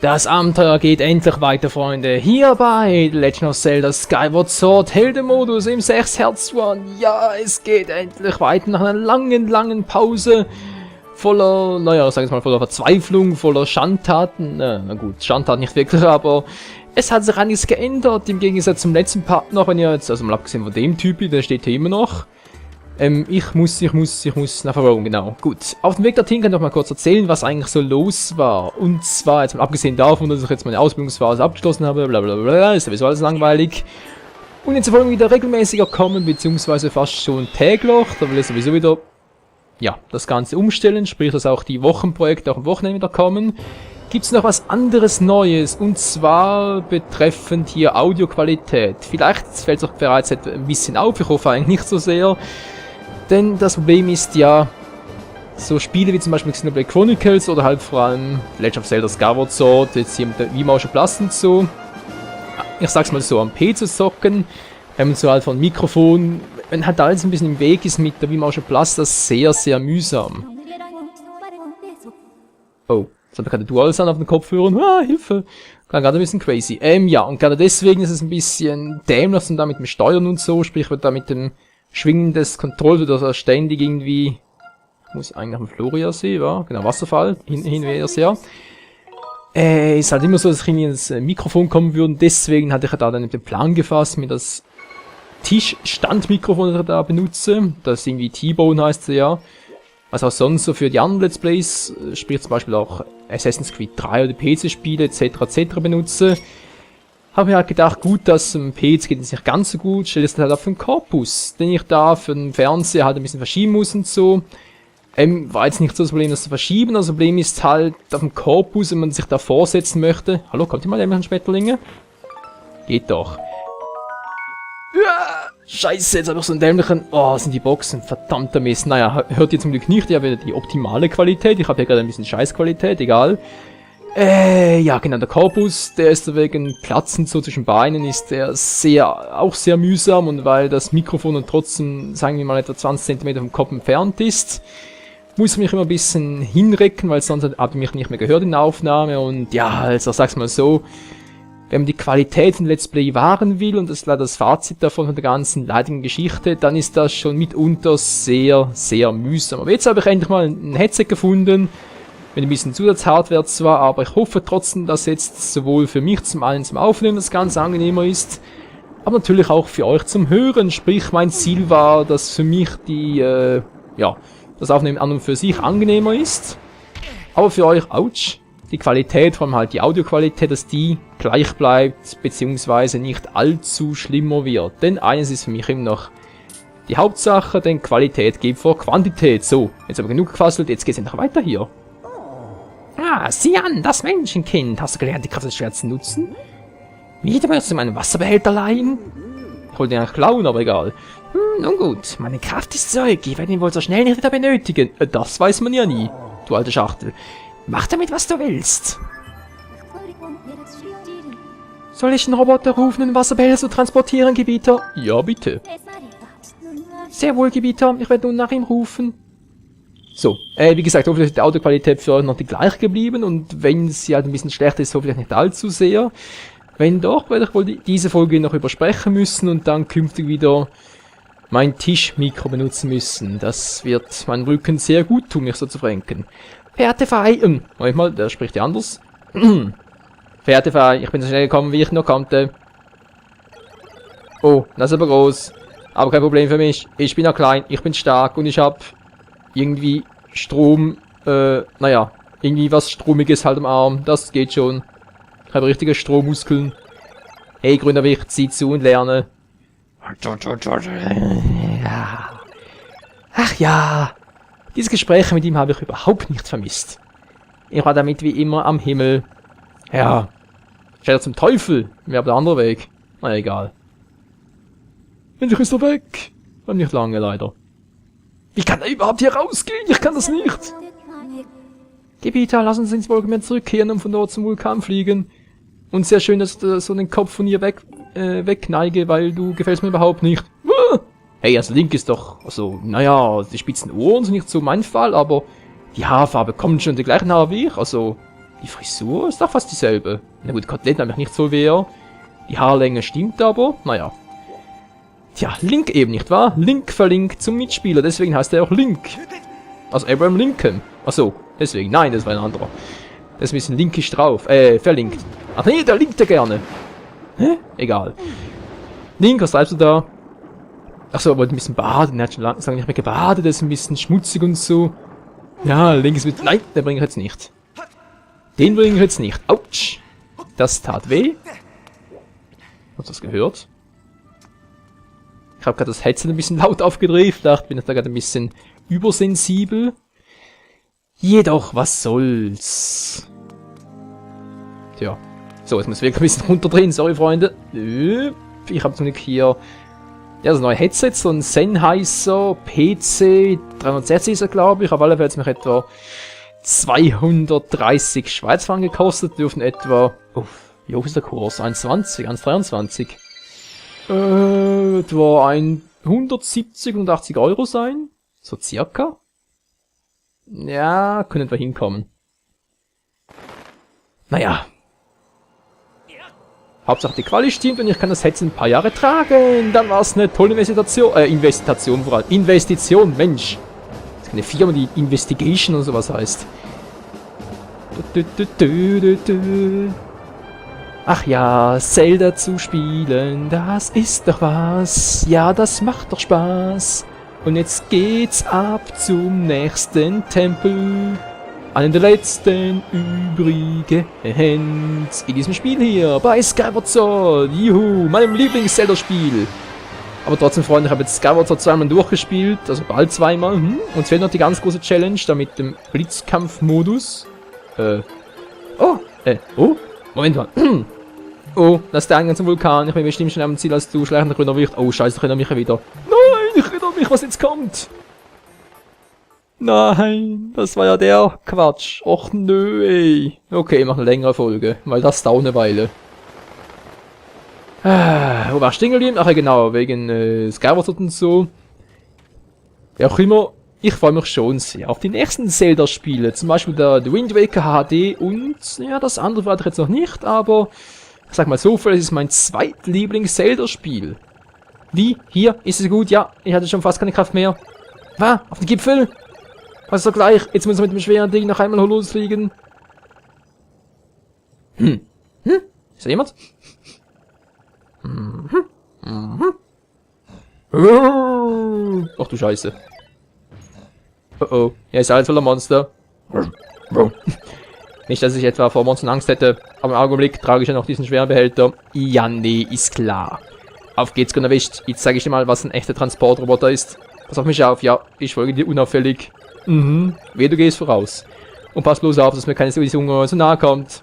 Das Abenteuer geht endlich weiter, Freunde. Hier bei The Legend of Zelda Skyward Sword Heldenmodus im 6 One. Ja, es geht endlich weiter nach einer langen Pause. Voller, naja, sag ich mal, voller Verzweiflung, voller Schandtaten. Na gut, Schandtaten nicht wirklich, aber es hat sich einiges geändert im Gegensatz zum letzten Part noch. Wenn ihr jetzt, also mal abgesehen von dem Typi, der steht hier immer noch. Ich muss nach Verwirrung, genau. Gut, auf dem Weg dorthin kann ich noch mal kurz erzählen, was eigentlich so los war. Und zwar, jetzt mal abgesehen davon, dass ich jetzt meine Ausbildungsphase abgeschlossen habe, blablabla, ist sowieso alles langweilig. Und jetzt wollen wir wieder regelmäßiger kommen, beziehungsweise fast schon täglich. Da will ich sowieso wieder, ja, das Ganze umstellen, sprich, dass auch die Wochenprojekte auch am Wochenende wieder kommen. Gibt es noch was anderes Neues, und zwar betreffend hier Audioqualität. Vielleicht fällt es euch bereits ein bisschen auf, ich hoffe eigentlich nicht so sehr. Denn das Problem ist ja, so Spiele wie zum Beispiel Xenoblade Chronicles oder halt vor allem Legend of Zelda Skyward Sword, jetzt hier mit der Wii Motion Plus und so, ich sag's mal so, am PC zu zocken, so halt von Mikrofon, wenn halt alles ein bisschen im Weg ist mit der Wii Motion Plus, das ist sehr mühsam. Oh, jetzt habe ich gerade Dual-Sound auf den Kopfhörern, Hilfe! Klang gerade ein bisschen crazy. Ja, und gerade deswegen ist es ein bisschen dämlich und da mit dem Steuern und so, sprich wird da mit dem Schwingen des Controls oder ständig irgendwie, muss ich eigentlich nach dem Floriasee, ja, genau, Wasserfall, Hinwehersee. Ist halt immer so, dass ich irgendwie ins Mikrofon kommen würde, deswegen hatte ich da dann den Plan gefasst, mir das Tischstandmikrofon, das ich da benutze, das irgendwie T-Bone heißt ja, was auch sonst so für die anderen Let's Plays, sprich zum Beispiel auch Assassin's Creed 3 oder PC-Spiele etc. benutze. Habe mir halt gedacht, gut, das PC geht jetzt nicht ganz so gut, stelle es halt auf den Korpus, den ich da für den Fernseher halt ein bisschen verschieben muss und so. War jetzt nicht so das Problem, das zu verschieben, das Problem ist halt auf dem Korpus, wenn man sich da vorsetzen möchte. Hallo, kommt ihr mal dämlichen Schmetterlinge? Geht doch. Ja, scheiße, jetzt habe ich so einen dämlichen... Oh, sind die Boxen, verdammter Mist. Naja, hört ihr zum Glück nicht, ich habe die optimale Qualität, ich habe ja gerade ein bisschen Scheißqualität, egal. Ja, genau, der Korpus, der ist wegen Platzen so zwischen Beinen, ist der auch sehr mühsam, und weil das Mikrofon und trotzdem, sagen wir mal, etwa 20 cm vom Kopf entfernt ist, muss ich mich immer ein bisschen hinrecken, weil sonst habe ich mich nicht mehr gehört in der Aufnahme. Und ja, also sag's mal so, wenn man die Qualität von Let's Play wahren will, und das ist leider das Fazit davon, von der ganzen leidigen Geschichte, dann ist das schon mitunter sehr mühsam. Aber jetzt habe ich endlich mal ein Headset gefunden, mit ein bisschen Zusatzhardware zwar, aber ich hoffe trotzdem, dass jetzt sowohl für mich zum einen zum Aufnehmen das Ganze angenehmer ist, aber natürlich auch für euch zum Hören. Sprich, mein Ziel war, dass für mich das Aufnehmen an und für sich angenehmer ist, aber für euch, die Qualität, vor allem halt die Audioqualität, dass die gleich bleibt, beziehungsweise nicht allzu schlimmer wird. Denn eines ist für mich immer noch die Hauptsache, denn Qualität geht vor Quantität. So, jetzt haben wir genug gefasselt, jetzt geht's endlich weiter hier. Ah, sieh an, das Menschenkind. Hast du gelernt, die Kraft des Schwerts zu nutzen? Wieder möchtest du meinen Wasserbehälter leihen? Ich wollte ihn eigentlich klauen, aber egal. Nun gut, meine Kraft ist Zeug. Ich werde ihn wohl so schnell nicht wieder benötigen. Das weiß man ja nie, du alte Schachtel. Mach damit, was du willst. Soll ich einen Roboter rufen, einen Wasserbehälter zu transportieren, Gebieter? Ja, bitte. Sehr wohl, Gebieter. Ich werde nun nach ihm rufen. So, wie gesagt, hoffentlich ist die Audioqualität für euch noch die gleiche geblieben, und wenn sie halt ein bisschen schlechter ist, hoffentlich nicht allzu sehr. Wenn doch, werde ich wohl diese Folge noch übersprechen müssen und dann künftig wieder mein Tischmikro benutzen müssen. Das wird meinen Rücken sehr gut tun, mich so zu verrenken. Verehrte Fei, Moment mal, der spricht ja anders. Verehrte Fei, ich bin so schnell gekommen, wie ich nur konnte. Oh, das ist aber groß. Aber kein Problem für mich. Ich bin ja klein, ich bin stark und ich habe irgendwie Strom, irgendwie was Stromiges halt am Arm. Das geht schon. Ich habe richtige Strommuskeln. Hey, grüner Wicht, sieh zu und lerne. Ach ja, diese Gespräche mit ihm habe ich überhaupt nicht vermisst. Ich war damit wie immer am Himmel. Ja, stell zum Teufel, wäre aber der andere Weg. Na egal. Endlich ist er weg. Aber nicht lange leider. Wie kann er überhaupt hier rausgehen? Ich kann das nicht. Gebieter, lass uns ins Wolkenmeer zurückkehren und von dort zum Vulkan fliegen. Und sehr schön, dass du so den Kopf von ihr wegneige, weil du gefällst mir überhaupt nicht. Hey, also Link ist doch, also, naja, die spitzen Ohren sind nicht so mein Fall, aber die Haarfarbe kommt schon die gleichen Haare wie ich, also, Die Frisur ist doch fast dieselbe. Na gut, Kotelett nämlich nicht so weh. Die Haarlänge stimmt aber. Naja. Tja, Link eben, nicht wahr? Link verlinkt zum Mitspieler, deswegen heißt er auch Link. Also Abraham Lincoln. Achso, deswegen. Nein, das war ein anderer. Das ist ein bisschen linkisch drauf. Verlinkt. Ach nee, der linkt ja gerne. Hä? Egal. Link, was treibst du da? Achso, er wollte ein bisschen baden. Er hat schon lange nicht mehr gebadet. Das ist ein bisschen schmutzig und so. Ja, Link ist mit... Nein, den bringe ich jetzt nicht. Den bringe ich jetzt nicht. Autsch. Das tat weh. Hast du das gehört? Ich habe gerade das Headset ein bisschen laut aufgedreht. Vielleicht bin ich da gerade ein bisschen übersensibel. Jedoch, was soll's? Tja. So, jetzt muss ich wirklich ein bisschen runterdrehen. Sorry, Freunde. Ich habe zum Glück hier... Ja, das neue Headset, so ein Sennheiser PC 360 ist er, glaube ich. Auf alle Fälle hat es mich etwa 230 Schweizer Franken gekostet. Dürften etwa... wie hoch ist der Kurs? 1,20, 1,23. Etwa 170 und 80 Euro sein. So circa. Ja, können wir hinkommen. Naja. Hauptsache die Quali stimmt und ich kann das Headset ein paar Jahre tragen. Dann war es eine tolle Investition vor allem. Investition, Mensch. Das ist eine Firma, die Investigation und sowas heißt. Ach ja, Zelda zu spielen, das ist doch was. Ja, das macht doch Spaß. Und jetzt geht's ab zum nächsten Tempel. Einen der letzten übrigen in diesem Spiel hier, bei Skyward Sword. Juhu, meinem Lieblings-Zelda-Spiel. Aber trotzdem, Freunde, ich habe jetzt Skyward Sword zweimal durchgespielt, also bald zweimal. Und es fehlt noch die ganz große Challenge, da mit dem Blitzkampf-Modus. Moment mal. Oh, das ist der Eingang zum Vulkan. Ich bin bestimmt schon am Ziel, als du schleichender grüner Wicht. Oh, scheiße, ich erinnere mich wieder. Nein, ich erinnere mich, was jetzt kommt. Nein, das war ja der Quatsch. Och nö, ey. Okay, ich mache eine längere Folge, weil das dauert eine Weile. Wo war ich stehen geblieben? Ach ja, genau, wegen Skyward Sword und so. Wie auch immer, ich freue mich schon sehr auf die nächsten Zelda-Spiele. Zum Beispiel der The Wind Waker HD und, ja, das andere war ich jetzt noch nicht, aber ich sag mal so viel, es ist mein zweitlieblings-Zelda-Spiel. Wie? Hier? Ist es gut? Ja, ich hatte schon fast keine Kraft mehr. Was? Auf den Gipfel? Was ist doch gleich? Jetzt müssen wir mit dem schweren Ding noch einmal losfliegen. Ist da jemand? Ach du Scheiße. Oh, ja, ist alles voller Monster. Nicht, dass ich etwa vor Monstern Angst hätte, aber im Augenblick trage ich ja noch diesen schweren Behälter. Ja, nee, ist klar. Auf geht's, gut erwischt. Jetzt zeige ich dir mal, was ein echter Transportroboter ist. Pass auf mich auf, ja, ich folge dir unauffällig. Wehe, du gehst voraus. Und pass bloß auf, dass mir keine Zunge so nahe kommt.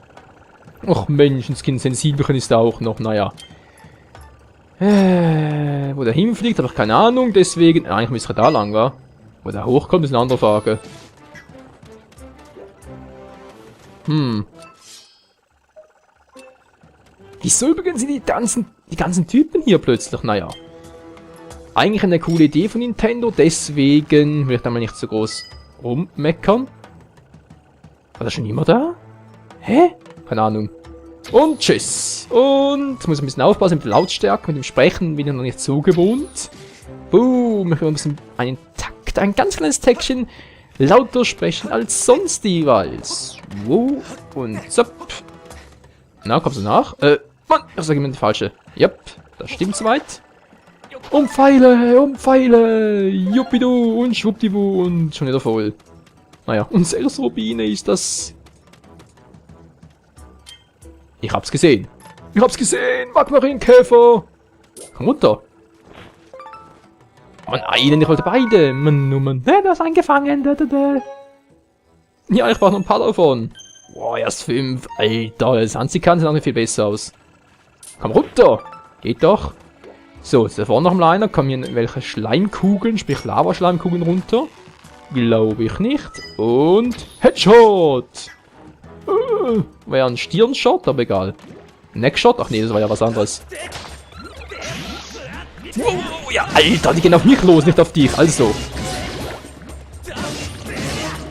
Och, Menschenskind, sensibelchen ist da auch noch, naja. Wo der hinfliegt, habe ich keine Ahnung, deswegen... Eigentlich müsste er da lang, wa? Wo der hochkommt, ist eine andere Frage. Wieso übrigens sind die ganzen Typen hier plötzlich? Naja. Eigentlich eine coole Idee von Nintendo, deswegen will ich da mal nicht so groß rummeckern. War da schon immer da? Hä? Keine Ahnung. Und tschüss. Und muss ein bisschen aufpassen mit der Lautstärke, mit dem Sprechen bin ich noch nicht so gewohnt. Boom, ich will ein bisschen ein ganz kleines Täckchen lauter sprechen als sonst jeweils. Wow. Und zapp. Na, kommst du nach? Mann, ich sage immer die falsche. Yep, das stimmt soweit. Umpfeile, juppidu und schwuppdiwu und schon wieder voll. Naja, und selbst Rubine ist das... Ich hab's gesehen. Magmarienkäfer. Komm runter. Mann, einen, ich wollte beide. Mann, oh Mann. Du hast angefangen. Ja, ich brauche noch ein paar davon. Boah, erst 5. Alter, das Anziehkanten sieht auch nicht viel besser aus. Komm runter. Geht doch. So, jetzt da vorne noch mal einer. Kommen hier welche Schleimkugeln, sprich Lavaschleimkugeln runter? Glaube ich nicht. Und Headshot. War ja ein Stirnshot, aber egal. Neckshot? Ach nee, das war ja was anderes. Oh, ja, Alter, die gehen auf mich los, nicht auf dich. Also.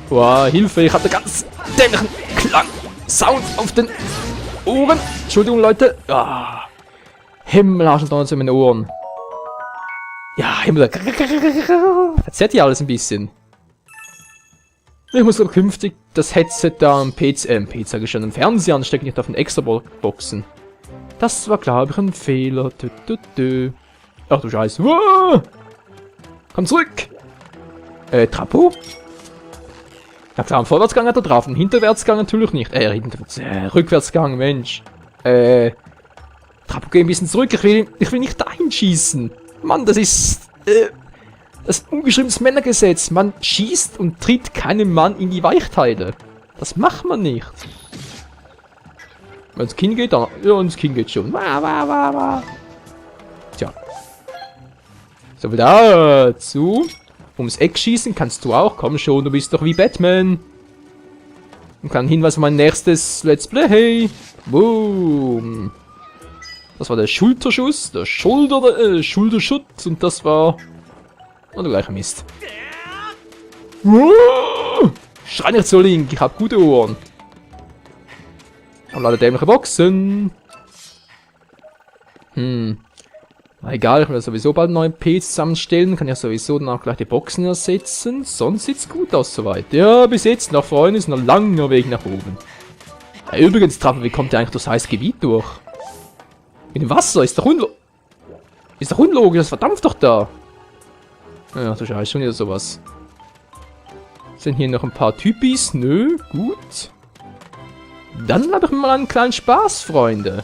Boah, Hilfe, ich hatte ganz dämlichen Klang. Sound auf den Ohren. Entschuldigung, Leute. Ah. Himmelarsch und in meinen Ohren. Ja, Himmel. Verzerrt hier alles ein bisschen. Ich muss aber künftig das Headset da am PC sage ich schon, am Fernseher anstecken, nicht auf den Extra-Boxen. Das war, glaube ich, ein Fehler. Ach du Scheiße. Wow. Komm zurück. Trappo? Na klar, am Vorwärtsgang hat er drauf, am Hinterwärtsgang natürlich nicht. Rückwärtsgang, Mensch. Trappo, geh ein bisschen zurück, ich will nicht dahin schießen. Mann, das ist, das ungeschriebenes Männergesetz. Man schießt und tritt keinem Mann in die Weichteile. Das macht man nicht. Wenn es Kind geht, dann, ja, ins Kind geht schon. Tja. So, wieder dazu. Ums Eck schießen kannst du auch. Komm schon, du bist doch wie Batman. Und kann Hinweis auf mein nächstes Let's Play. Hey. Boom. Das war der Schulterschuss, der Schulterschutt und das war... Oh, der gleiche Mist. Schrei nicht so, Link, ich hab gute Ohren. Aber leider dämliche Boxen. Na egal, ich will sowieso bald einen neuen PC zusammenstellen, kann ja sowieso danach gleich die Boxen ersetzen. Sonst sieht's gut aus soweit. Ja, bis jetzt noch, Freunde, ist noch ein langer Weg nach oben. Ja, übrigens, Trappo, wie kommt der eigentlich durchs heiße Gebiet durch? Mit dem Wasser, ist doch unlogisch, das verdampft doch da. Ja, du Scheiße, schon wieder sowas. Sind hier noch ein paar Typis? Nö, gut. Dann habe ich mal einen kleinen Spaß, Freunde.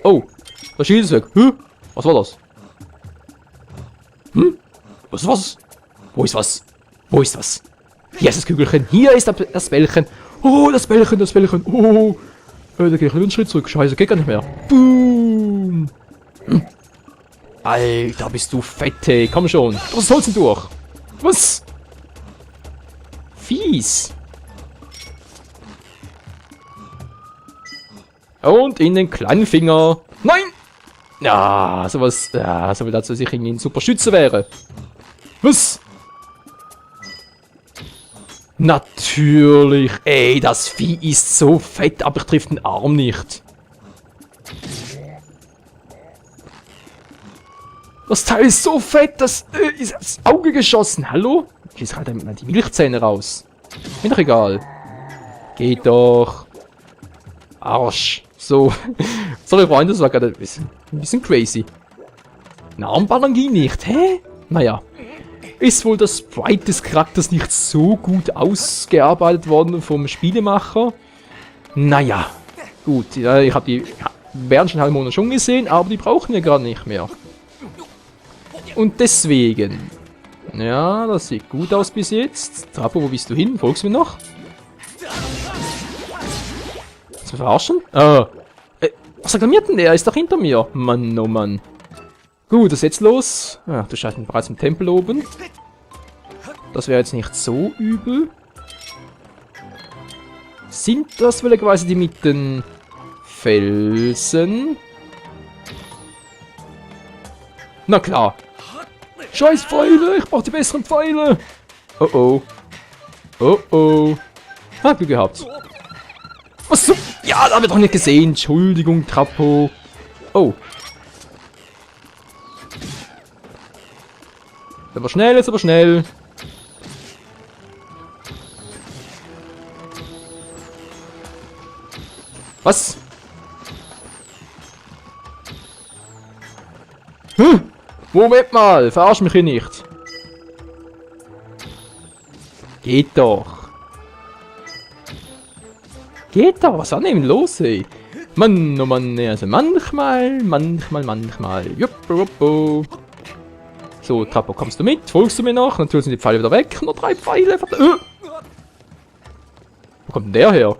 Oh, das Schild ist weg. Was war das? Was ist was? Wo ist was? Wo ist was? Hier ist das Kügelchen. Hier ist das Bällchen. Oh, das Bällchen, das Bällchen. Oh. Da gehe ich einen Schritt zurück. Scheiße, geht gar nicht mehr. Boom. Alter, bist du fette. Komm schon. Was holst du durch? Was? Fies. Und in den kleinen Finger. Nein! Ja, sowas. Ja, so wie dazu, dass ich irgendwie ein super Schütze wäre. Was? Natürlich. Ey, das Vieh ist so fett, aber ich triff den Arm nicht. Das Teil ist so fett, das ist aufs Auge geschossen. Hallo? Ich schieße halt die Milchzähne raus. Mir doch egal. Geht doch. Arsch. So. Sorry, Freunde, das war gerade ein bisschen crazy. Ein Armballern ging nicht, hä? Naja. Ist wohl das Sprite des Charakters nicht so gut ausgearbeitet worden vom Spielemacher? Naja. Gut, ja, ich habe die Bärenschenhalmone schon gesehen, aber die brauchen wir gerade nicht mehr. Und deswegen. Ja, das sieht gut aus bis jetzt. Trappo, wo bist du hin? Folgst du mir noch? Willst du verarschen? Was reklamiert denn der? Er ist doch hinter mir. Mann, oh Mann. Gut, was ist jetzt los? Ach, du Scheiße, bereits im Tempel oben. Das wäre jetzt nicht so übel. Sind das vielleicht die mit den Felsen? Na klar. Scheiß Pfeile, ich brauche die besseren Pfeile. Oh oh. Oh oh. Hat Glück gehabt. Was so? Ja, da haben wir doch nicht gesehen. Entschuldigung, Trappo. Oh. Jetzt aber schnell, jetzt aber schnell. Was? Moment mal, verarsch mich hier nicht. Geht doch. Geht doch, was war denn los, ey? Mann, oh Mann, also manchmal. Jupp. So, Trappo, kommst du mit? Folgst du mir noch? Natürlich sind die Pfeile wieder weg. Nur 3 Pfeile. Wo kommt denn der her?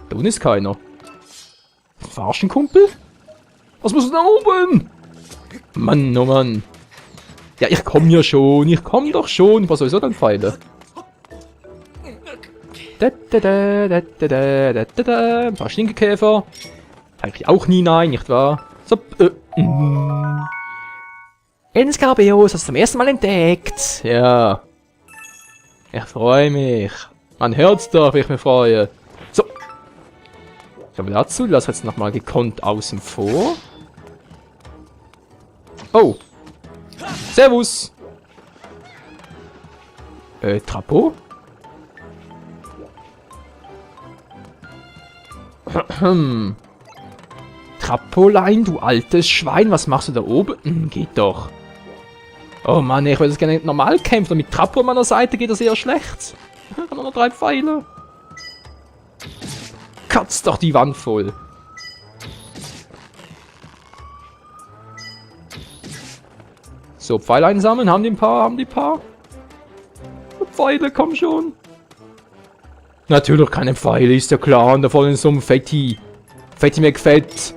Da unten ist keiner. Verarschen, Kumpel? Was muss denn da oben? Mann, oh Mann. Ja, ich komm ja schon. Ich komm doch schon. Ich war sowieso dann Pfeile. Ein paar Stinkekäfer. Eigentlich auch nie nein, nicht wahr? So, Skarbeus, hast du zum ersten Mal entdeckt. Ja. Ich freue mich. Man hört's doch, wie ich mich freue. So. Ich habe dazu, lass jetzt nochmal gekonnt außen vor. Oh. Servus. Trapo? Trapolein, du altes Schwein, was machst du da oben? Geht doch. Oh Mann, ich würde das gerne normal kämpfen. Mit Trapo an meiner Seite geht das eher schlecht. Ich habe nur noch 3 Pfeile. Kotzt doch die Wand voll. So, Pfeile einsammeln. Haben die ein paar? Haben die ein paar? Pfeile, komm schon. Natürlich keine Pfeile, ist ja klar. Und da vorne ist so ein Fetti. Fetti McFett.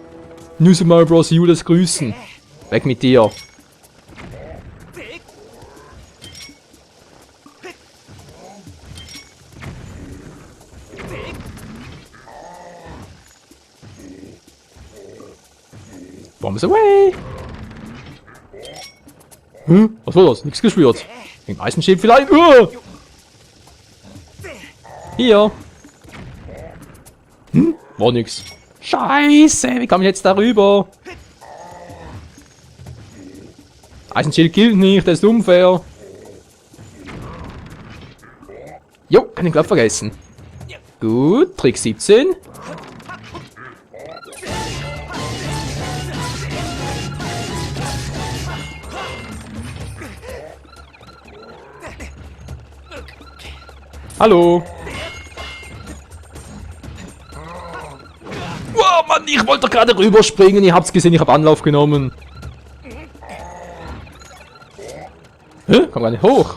New Super Mario Bros. U, das Grüßen. Weg mit dir. Bombs away! Hm? Was war das? Nichts gespürt. Im Eisenschild vielleicht. Hier. Hm? War nix. Scheiße, wie kam ich jetzt darüber? Eisenschild gilt nicht, das ist unfair. Jo, kann ich glatt vergessen. Gut, Trick 17. Hallo. Wow, Mann, ich wollte doch gerade rüberspringen. Ihr habt's gesehen, ich habe Anlauf genommen. Hä? Komm gar nicht hoch.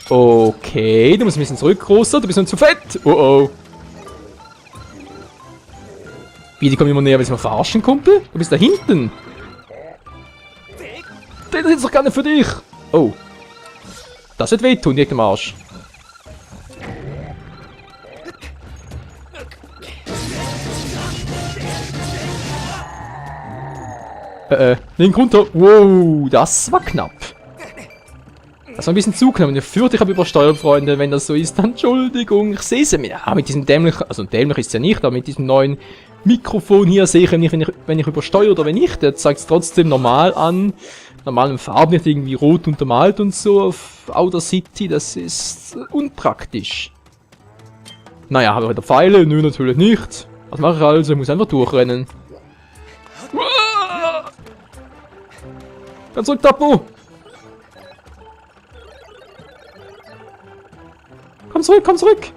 Okay, du musst ein bisschen zurück, Großer. Du bist nun zu fett. Oh oh. Wie, die kommen immer näher. Willst du mal verarschen, Kumpel? Du bist da hinten. Der ist jetzt doch gar nicht für dich. Oh. Das wird wehtun, direkt im Arsch. Link runter. Wow, das war knapp. Das war ein bisschen zu knapp. Und ich fürchte, ich habe übersteuert, Freunde. Wenn das so ist, dann Entschuldigung. Ich sehe es mir. Ja, mit diesem dämlichen, also dämlich ist es ja nicht, aber mit diesem neuen Mikrofon hier sehe ich nicht, wenn ich übersteuere oder wenn nicht. Der zeigt es trotzdem normal an. Normalen Farben, nicht irgendwie rot untermalt und so auf Outer City. Das ist unpraktisch. Naja, habe ich wieder Pfeile? Nö, natürlich nicht. Was mache ich also? Ich muss einfach durchrennen. Komm zurück, Tapo! Komm zurück, komm zurück!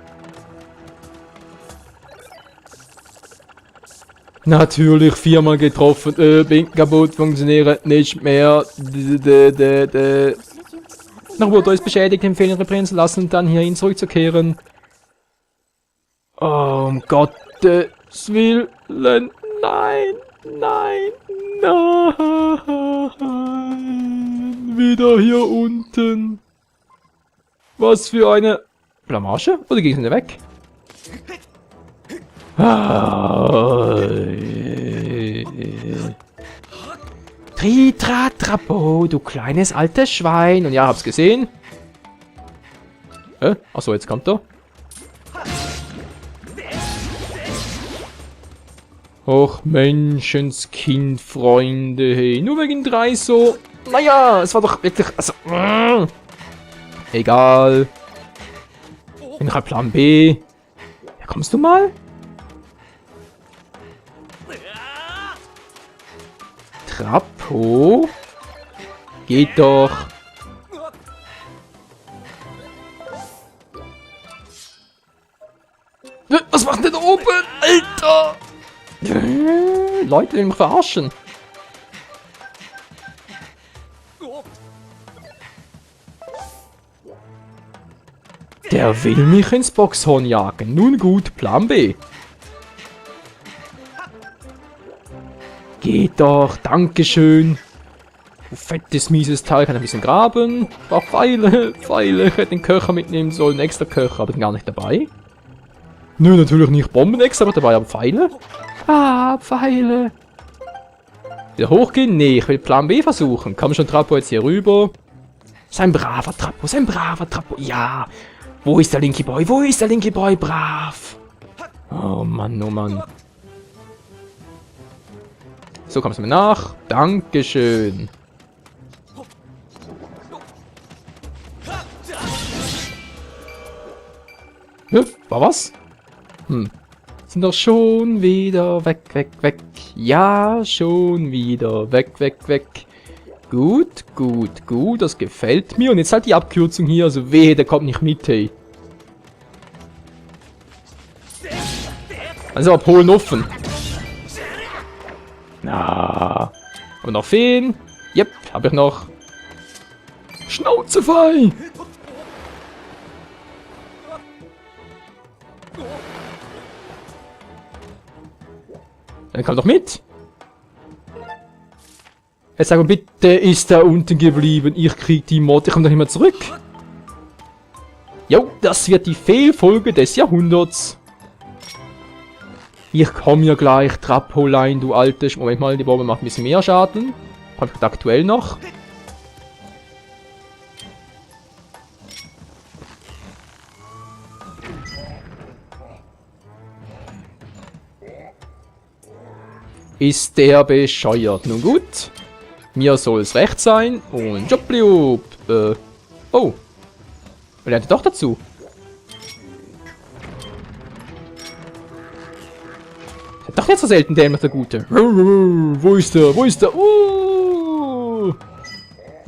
Natürlich, 4-mal getroffen. Bin kaputt, funktioniert nicht mehr. Nach Naruto ist beschädigt, empfehlen reparieren zu lassen und dann hierhin zurückzukehren. Oh, um Gottes Willen. Nein, nein, nein. Wieder hier unten. Was für eine Blamage? Oder ging es nicht weg? Tritratrapo, du kleines altes Schwein. Und ja, hab's gesehen. Achso, jetzt kommt er. Och, Menschenskind, Freunde, hey. Nur wegen 3 so. Naja, es war doch wirklich. Also. Egal. Ich hab Plan B. Ja, kommst du mal? Trapo? Geht doch. Was macht denn da oben? Alter! Leute, die mich verarschen. Der will mich ins Boxhorn jagen. Nun gut, Plan B. Geht doch, dankeschön. Du fettes, mieses Teil, kann ein bisschen graben. Brauch Pfeile, Pfeile. Ich hätte den Köcher mitnehmen sollen, extra Köcher, aber den gar nicht dabei. Nö, natürlich nicht Bomben extra, aber dabei aber Pfeile. Ah, Pfeile. Wieder hochgehen? Nee, ich will Plan B versuchen. Komm schon, Trappo, jetzt hier rüber. Sein braver Trappo, sein braver Trappo. Ja. Wo ist der Linky Boy? Wo ist der Linky Boy? Brav. Oh Mann, oh Mann. So, kommst du mir nach. Dankeschön. War was? Sind doch schon wieder weg, weg, weg. Ja, schon wieder weg, weg, weg. Gut, gut, gut. Das gefällt mir. Und jetzt halt die Abkürzung hier. Also wehe, der kommt nicht mit, hey. Also ab Polen offen. Na. Und noch Feen. Yep, habe ich noch. Schnauze frei. Dann komm doch mit. Jetzt sag mal bitte, ist da unten geblieben. Ich krieg die Mod. Ich komm doch nicht mehr zurück. Jo, das wird die Fehlfolge des Jahrhunderts. Ich komm ja gleich. Trappolein, du alte Moment mal, die Bombe macht ein bisschen mehr Schaden. Kommt aktuell noch. Ist der bescheuert? Nun gut. Mir soll es recht sein. Und Jobliub. Oh. Er lernt doch dazu. Ist doch nicht so selten dämlich, der Gute. Wo ist der? Wo ist der? Wo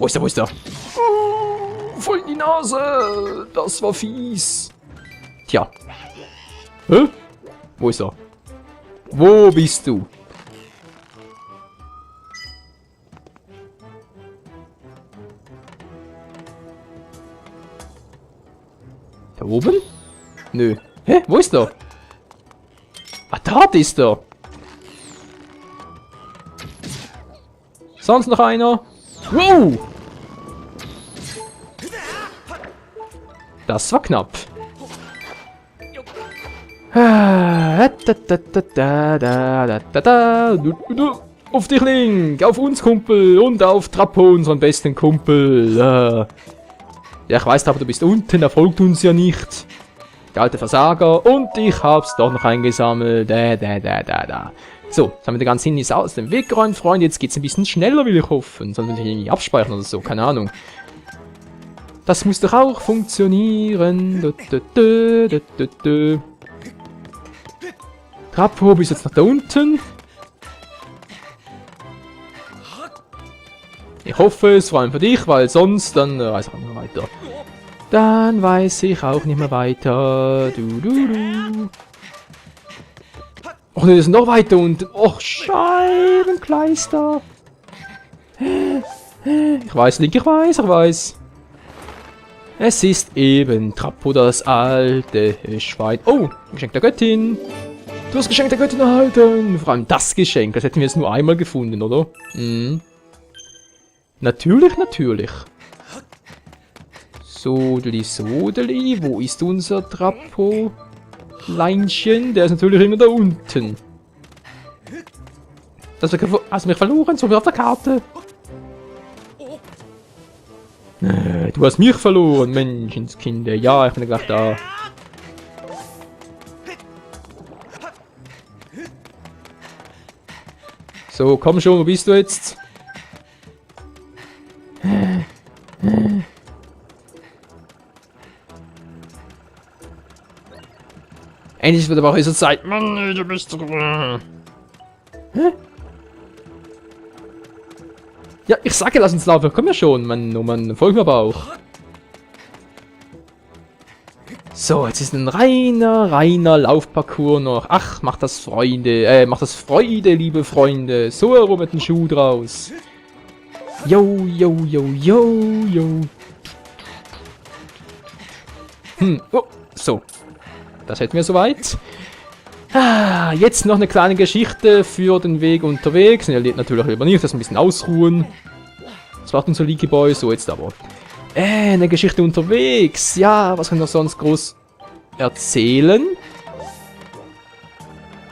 ist der? Wo ist der? Voll in die Nase. Das war fies. Tja. Hä? Wo ist er? Wo bist du? Da oben? Nö. Hä? Wo ist der? Ah, da ist er. Sonst noch einer? Wow! Das war knapp. Auf dich, Link! Auf uns, Kumpel! Und auf Trappo, unseren besten Kumpel! Ja, ich weiß, aber du bist unten, er folgt uns ja nicht. Der alte Versager. Und ich hab's doch noch eingesammelt. So, jetzt haben wir den ganzen Hinweis aus dem Weg geräumt, Freunde. Jetzt geht's ein bisschen schneller, will ich hoffen. Sollen wir irgendwie abspeichern oder so, keine Ahnung. Das muss doch auch funktionieren. Trappo, bis jetzt nach da unten. Ich hoffe es, vor allem für dich, weil sonst dann weiß ich auch nicht mehr weiter. Dann weiß ich auch nicht mehr weiter. Och ne, das ist noch weiter unten. Och, Scheibenkleister. Ich weiß, Link, ich weiß. Es ist eben Trappo, das alte Schwein. Oh, Geschenk der Göttin. Du hast Geschenk der Göttin erhalten. Vor allem das Geschenk, das hätten wir jetzt nur einmal gefunden, oder? Natürlich, natürlich. Sodeli, wo ist unser Trappo-Leinchen? Der ist natürlich immer da unten. Hast du mich verloren? So wie auf der Karte. Du hast mich verloren, Menschenskinder. Ja, ich bin gleich da. So, komm schon, wo bist du jetzt? Endlich wird aber auch diese Zeit. Mann, du bist doch... Hä? Ja, ich sage, lass uns laufen. Komm ja schon, Mann. Oh Mann, folg mir aber auch. So, jetzt ist ein reiner Laufparcours noch. Ach, macht das Freunde. Macht das Freude, liebe Freunde. So herum mit dem Schuh draus. Yo. Oh, so. Das hätten wir soweit. Jetzt noch eine kleine Geschichte für den Weg unterwegs. Er lädt natürlich lieber nicht, das ein bisschen ausruhen. Das macht unser Leaky Boy. So, jetzt aber. Eine Geschichte unterwegs. Ja, was können wir sonst groß erzählen?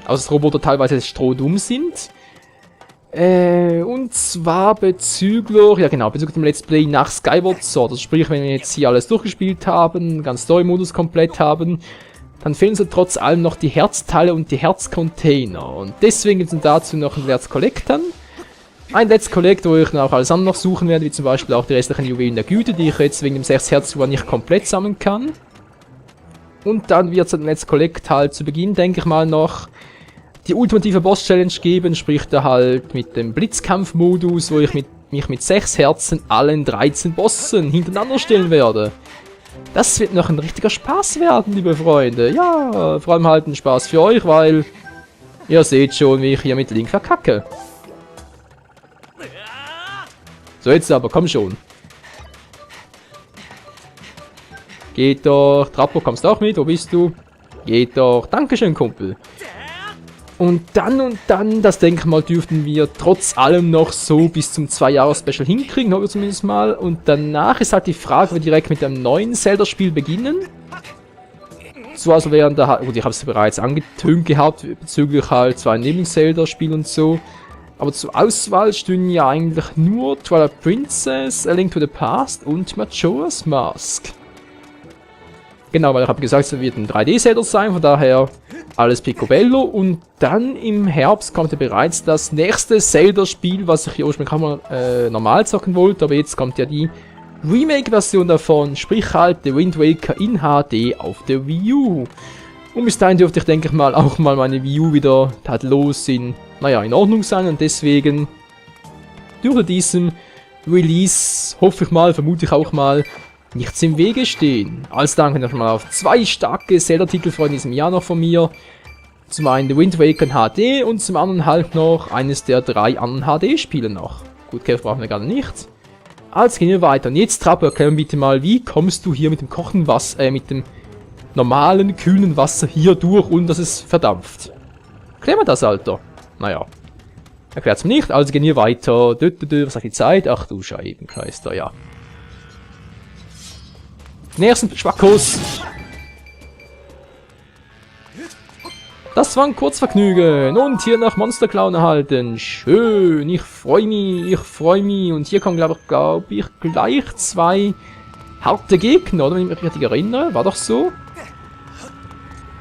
Außer dass Roboter teilweise strohdumm sind. Und zwar bezüglich, ja genau, bezüglich dem Let's Play nach Skyward Sword. Also sprich, wenn wir jetzt hier alles durchgespielt haben, ganz Story-Modus komplett haben, dann fehlen so trotz allem noch die Herzteile und die Herzcontainer. Und deswegen gibt es dazu noch ein Let's Collect dann. Ein Let's Collect, wo ich dann auch alles andere noch suchen werde, wie zum Beispiel auch die restlichen Juwelen der Güte, die ich jetzt wegen dem 6 Herz nicht komplett sammeln kann. Und dann wird es ein Let's Collect halt zu Beginn, denke ich mal, noch die ultimative Boss-Challenge geben, sprich da halt mit dem Blitzkampf-Modus, wo ich mich mit 6 Herzen allen 13 Bossen hintereinander stellen werde. Das wird noch ein richtiger Spaß werden, liebe Freunde. Ja, vor allem halt ein Spaß für euch, weil ihr seht schon, wie ich hier mit Link verkacke. So, jetzt aber, komm schon. Geht doch. Trappo, kommst du auch mit? Wo bist du? Geht doch. Dankeschön, Kumpel. Und dann, das denke ich mal, dürften wir trotz allem noch so bis zum 2-Jahres-Special hinkriegen, hoffen wir zumindest mal. Und danach ist halt die Frage, ob wir direkt mit einem neuen Zelda-Spiel beginnen. So, also während da, gut, ich habe es bereits angetönt gehabt, bezüglich halt 2 Neben-Zelda-Spiel und so. Aber zur Auswahl stehen ja eigentlich nur Twilight Princess, A Link to the Past und Majora's Mask. Genau, weil ich habe gesagt, es wird ein 3D-Zelda sein, von daher alles picobello. Und dann im Herbst kommt ja bereits das nächste Zelda-Spiel, was ich hier ursprünglich auch mal normal zocken wollte. Aber jetzt kommt ja die Remake-Version davon, sprich halt The Wind Waker in HD auf der Wii U. Und bis dahin dürfte ich, denke ich mal, auch mal meine Wii U wieder tadellos in Ordnung sein. Und deswegen dürfte diesem Release, hoffe ich mal, vermute ich auch mal, nichts im Wege stehen. Als Dank nochmal auf 2 starke Zelda-Titel von diesem Jahr noch von mir. Zum einen The Wind Waker in HD und zum anderen halt noch eines der 3 anderen HD-Spiele noch. Gut, Kev brauchen wir gerade nicht. Also gehen wir weiter. Und jetzt, Trappo, erklär mir bitte mal, wie kommst du hier mit dem kochenden Wasser, mit dem normalen, kühlen Wasser hier durch, und dass es verdampft? Erklär mir das, Alter. Naja. Erklärt's mir nicht, also gehen wir weiter. Was sagt die Zeit? Ach du Scheibenkleister, ja. Nächsten Schwackos. Das war ein Kurzvergnügen. Und hier nach Monster Clown erhalten. Schön. Ich freue mich. Ich freue mich. Und hier kommen, glaube ich, gleich 2 harte Gegner, oder? Wenn ich mich richtig erinnere. War doch so.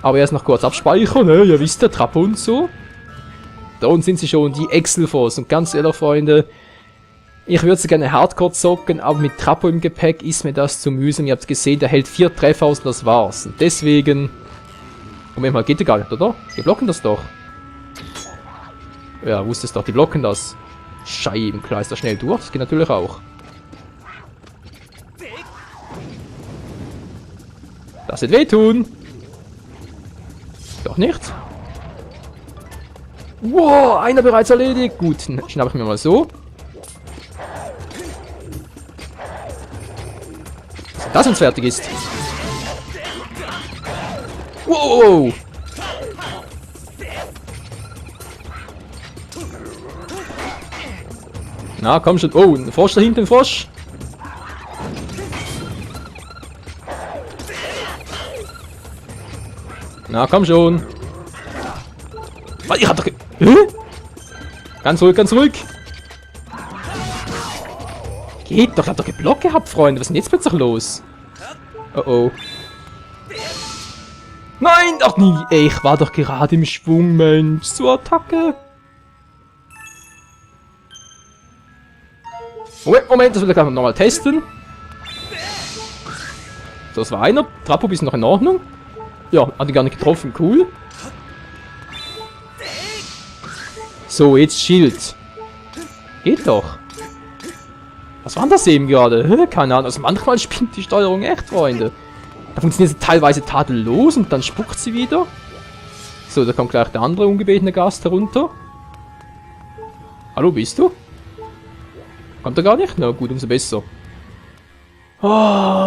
Aber erst noch kurz abspeichern, ne? Ihr wisst ja, Trappo und so. Da unten sind sie schon, die Exelforce. Und ganz ehrlich, Freunde, ich würde sie gerne Hardcore zocken, aber mit Trappo im Gepäck ist mir das zu mühsam. Ihr habt gesehen, der hält 4 Treffer aus und das war's. Und deswegen... Moment mal, geht der gar nicht, oder? Die blocken das doch. Ja, wusstest doch, die blocken das. Scheibenkleister, schnell durch. Das geht natürlich auch. Das wird wehtun. Doch nicht. Wow, einer bereits erledigt. Gut, schnapp ich mir mal so. Das uns fertig ist. Wow! Na, komm schon. Oh, ein Frosch da hinten, ein Frosch. Na, komm schon. Was, ich hab doch... Hä? Ganz ruhig, ganz ruhig. Geht doch, ich hab doch geblockt gehabt, Freunde. Was ist denn jetzt plötzlich los? Oh oh. Nein, doch nie. Ey, ich war doch gerade im Schwung, Mensch. Zur Attacke. Moment, das will ich gleich nochmal testen. So, das war einer. Trappo ist noch in Ordnung. Ja, hat ihn gar nicht getroffen. Cool. So, jetzt Schild. Geht doch. Was war denn das eben gerade? Keine Ahnung. Also manchmal spinnt die Steuerung echt, Freunde. Da funktioniert sie teilweise tadellos und dann spuckt sie wieder. So, da kommt gleich der andere ungebetene Gast herunter. Hallo, bist du? Kommt er gar nicht? Na gut, umso besser. Oh,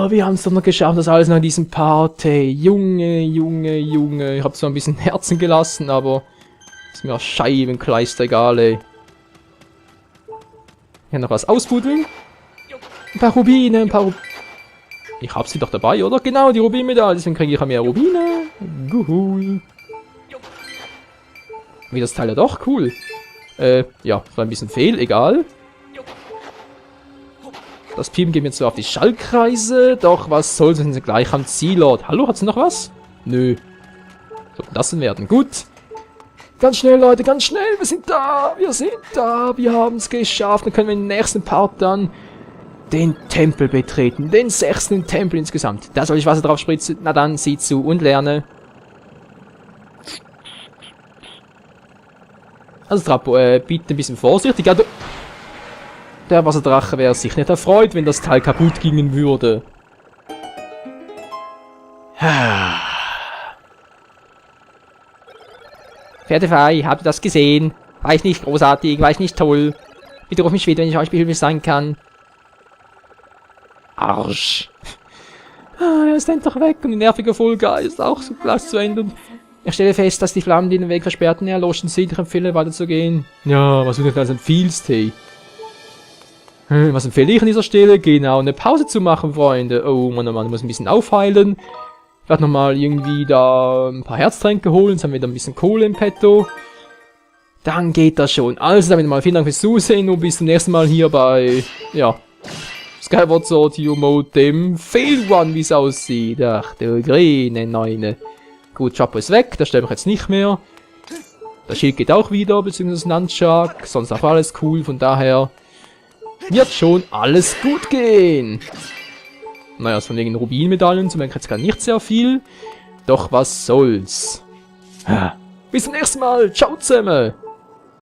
wir haben es doch noch geschafft, das alles nach diesem Part. Hey, Junge, Junge, Junge. Ich habe zwar ein bisschen Herzen gelassen, aber ist mir Scheibenkleister egal, ey. Hier noch was ausbuddeln. Ein paar Rubine, ein paar Rubine. Ich hab sie doch dabei, oder? Genau, die Rubinmedaille. Deswegen kriege ich ja mehr Rubine. Cool. Wie das Teil ja doch, cool. Ja, das war ein bisschen fehl, egal. Das Piem geht mir zwar auf die Schallkreise, doch was soll's, wenn sie gleich am Zielort. Hallo, hat's noch was? Nö. Sollten das denn werden? Gut. Ganz schnell, Leute, ganz schnell. Wir sind da. Wir haben es geschafft. Dann können wir im nächsten Part dann den Tempel betreten. Den 6. Tempel insgesamt. Da soll ich Wasser drauf spritzen. Na dann, sieh zu und lerne. Also Trappo, bitte ein bisschen vorsichtig. Ja, der Wasserdrache wäre sich nicht erfreut, wenn das Teil kaputt gingen würde. Pferdefei, habt ihr das gesehen? War ich nicht großartig? War ich nicht toll? Bitte ruf mich wieder, wenn ich euch behilflich sein kann. Arsch. Er ist endlich weg und die nervige Folge ist auch so gleich zu Ende. Ich stelle fest, dass die Flammen, die den Weg versperrten, erloschen sind. Ich empfehle, weiterzugehen. Ja, was du denn als empfiehlst, hey? Was empfehle ich an dieser Stelle? Genau, eine Pause zu machen, Freunde. Oh Mann, ich muss ein bisschen aufheilen. Ich werde nochmal irgendwie da ein paar Herztränke holen. Jetzt haben wir wieder ein bisschen Kohle im Petto. Dann geht das schon. Also damit mal vielen Dank fürs Zusehen und bis zum nächsten Mal hier bei, ja, Skyward Sword Mode, dem Fail One, wie es aussieht. Ach, der grüne Neune. Gut, Chapo ist weg, das stellen wir jetzt nicht mehr. Das Schild geht auch wieder, beziehungsweise das Nunchuck. Sonst auch alles cool, von daher wird schon alles gut gehen. Naja, von wegen Rubinmedaillen zum Beispiel jetzt gar nicht sehr viel. Doch was soll's. Bis zum nächsten Mal. Ciao zusammen.